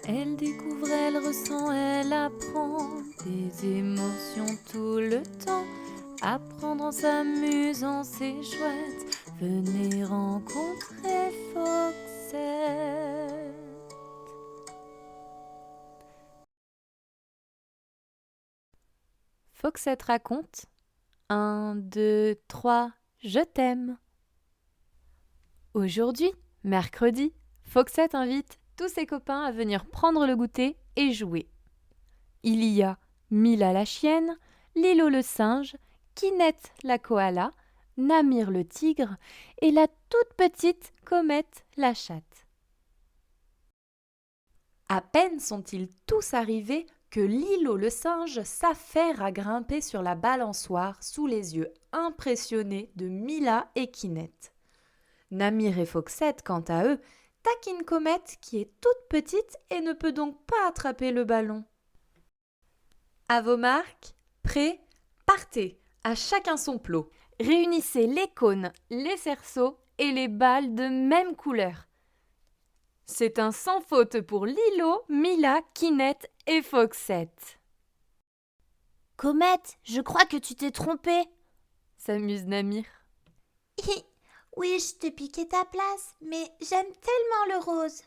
Elle découvre, elle ressent, elle apprend des émotions tout le temps. Apprendre en s'amusant, c'est chouette. Venez rencontrer Foxette. Foxette raconte 1, 2, 3, je t'aime. Aujourd'hui, mercredi, Foxette invite tous ses copains à venir prendre le goûter et jouer. Il y a Mila la chienne, Lilo le singe, Kinette la koala, Namir le tigre et la toute petite Comète la chatte. À peine sont-ils tous arrivés que Lilo le singe s'affaire à grimper sur la balançoire sous les yeux impressionnés de Mila et Kinette. Namir et Foxette, quant à eux, taquinent Comète qui est toute petite et ne peut donc pas attraper le ballon. À vos marques, prêts, partez, à chacun son plot. Réunissez les cônes, les cerceaux et les balles de même couleur. C'est un sans faute pour Lilo, Mila, Kinette et Foxette. Comète, je crois que tu t'es trompée. S'amuse Namir. Oui, je t'ai piqué ta place, mais j'aime tellement le rose.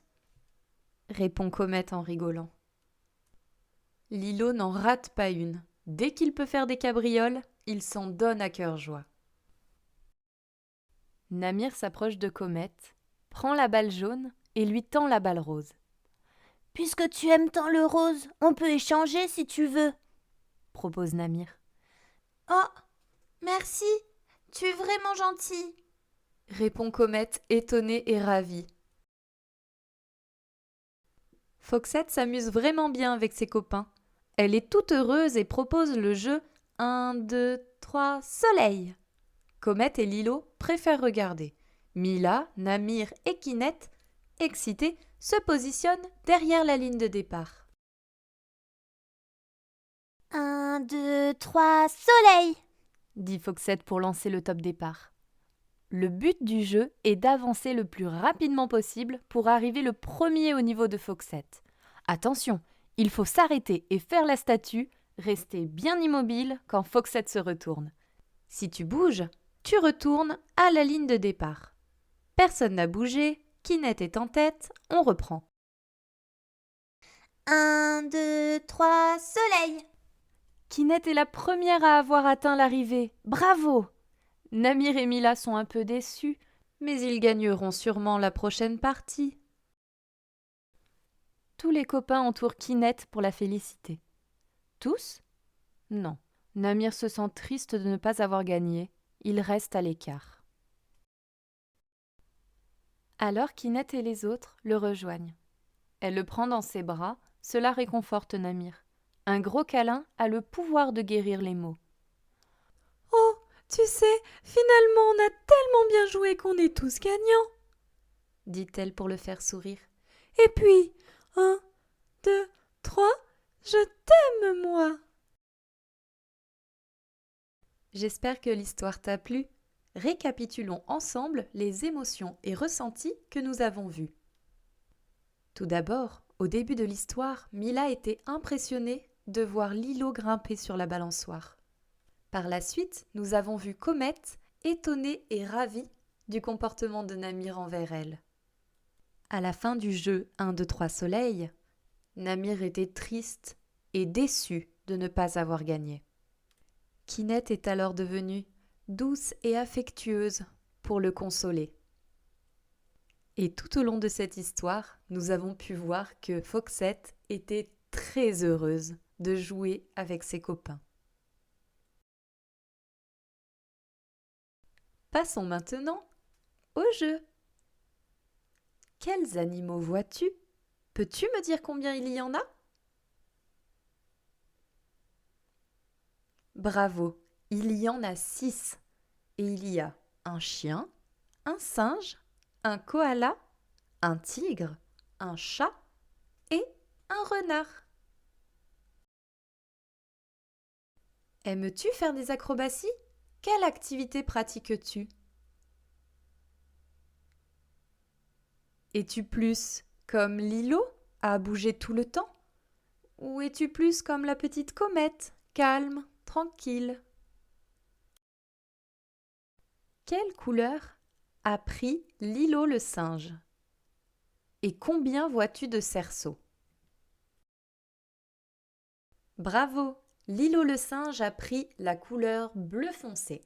Répond Comète en rigolant. Lilo n'en rate pas une. Dès qu'il peut faire des cabrioles, il s'en donne à cœur joie. Namir s'approche de Comète, prend la balle jaune et lui tend la balle rose. Puisque tu aimes tant le rose, on peut échanger si tu veux, propose Namir. Oh, merci, tu es vraiment gentil, répond Comète étonnée et ravie. Foxette s'amuse vraiment bien avec ses copains. Elle est toute heureuse et propose le jeu 1, 2, 3, soleil. Comète et Lilo préfèrent regarder. Mila, Namir et Kinette, excités, se positionnent derrière la ligne de départ. 1, 2, 3, soleil, dit Foxette pour lancer le top départ. Le but du jeu est d'avancer le plus rapidement possible pour arriver le premier au niveau de Foxette. Attention, il faut s'arrêter et faire la statue, rester bien immobile quand Foxette se retourne. Si tu bouges, tu retournes à la ligne de départ. Personne n'a bougé, Kinette est en tête, on reprend. 1, 2, 3, soleil. Kinette est la première à avoir atteint l'arrivée. Bravo! Namir et Mila sont un peu déçus, mais ils gagneront sûrement la prochaine partie. Tous les copains entourent Kinette pour la féliciter. Tous? Non. Namir se sent triste de ne pas avoir gagné. Il reste à l'écart. Alors Kinette et les autres le rejoignent. Elle le prend dans ses bras, cela réconforte Namir. Un gros câlin a le pouvoir de guérir les maux. Oh, tu sais, finalement on a tellement bien joué qu'on est tous gagnants, dit-elle pour le faire sourire. Et puis, 1, 2, 3, je t'aime moi. J'espère que l'histoire t'a plu. Récapitulons ensemble les émotions et ressentis que nous avons vus. Tout d'abord, au début de l'histoire, Mila était impressionnée de voir Lilo grimper sur la balançoire. Par la suite, nous avons vu Comète, étonnée et ravie du comportement de Namir envers elle. À la fin du jeu 1, 2, 3 soleil, Namir était triste et déçu de ne pas avoir gagné. Kinette est alors devenue douce et affectueuse pour le consoler. Et tout au long de cette histoire, nous avons pu voir que Foxette était très heureuse de jouer avec ses copains. Passons maintenant au jeu. Quels animaux vois-tu? Peux-tu me dire combien il y en a? Bravo, il y en a 6. Et il y a un chien, un singe, un koala, un tigre, un chat et un renard. Aimes-tu faire des acrobaties? Quelle activité pratiques-tu? Es-tu plus comme Lilo à bouger tout le temps? Ou es-tu plus comme la petite comète, calme, tranquille? Quelle couleur a pris Lilo le singe? Et combien vois-tu de cerceaux? Bravo! Lilo le singe a pris la couleur bleu foncé.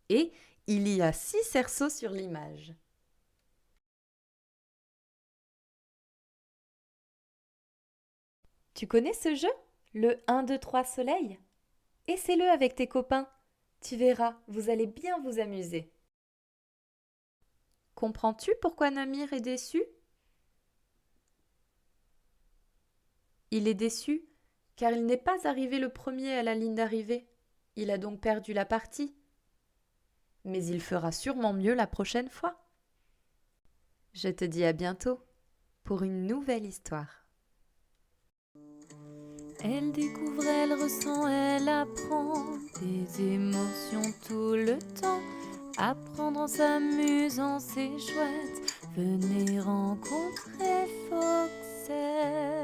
Et il y a 6 cerceaux sur l'image. Tu connais ce jeu? Le 1, 2, 3 soleil? Essaie-le avec tes copains. Tu verras, vous allez bien vous amuser. Comprends-tu pourquoi Namir est déçu? Il est déçu car il n'est pas arrivé le premier à la ligne d'arrivée. Il a donc perdu la partie. Mais il fera sûrement mieux la prochaine fois. Je te dis à bientôt pour une nouvelle histoire. Elle découvre, elle ressent, elle apprend des émotions tout le temps. Apprendre en s'amusant, c'est chouette. Venez rencontrer Foxette.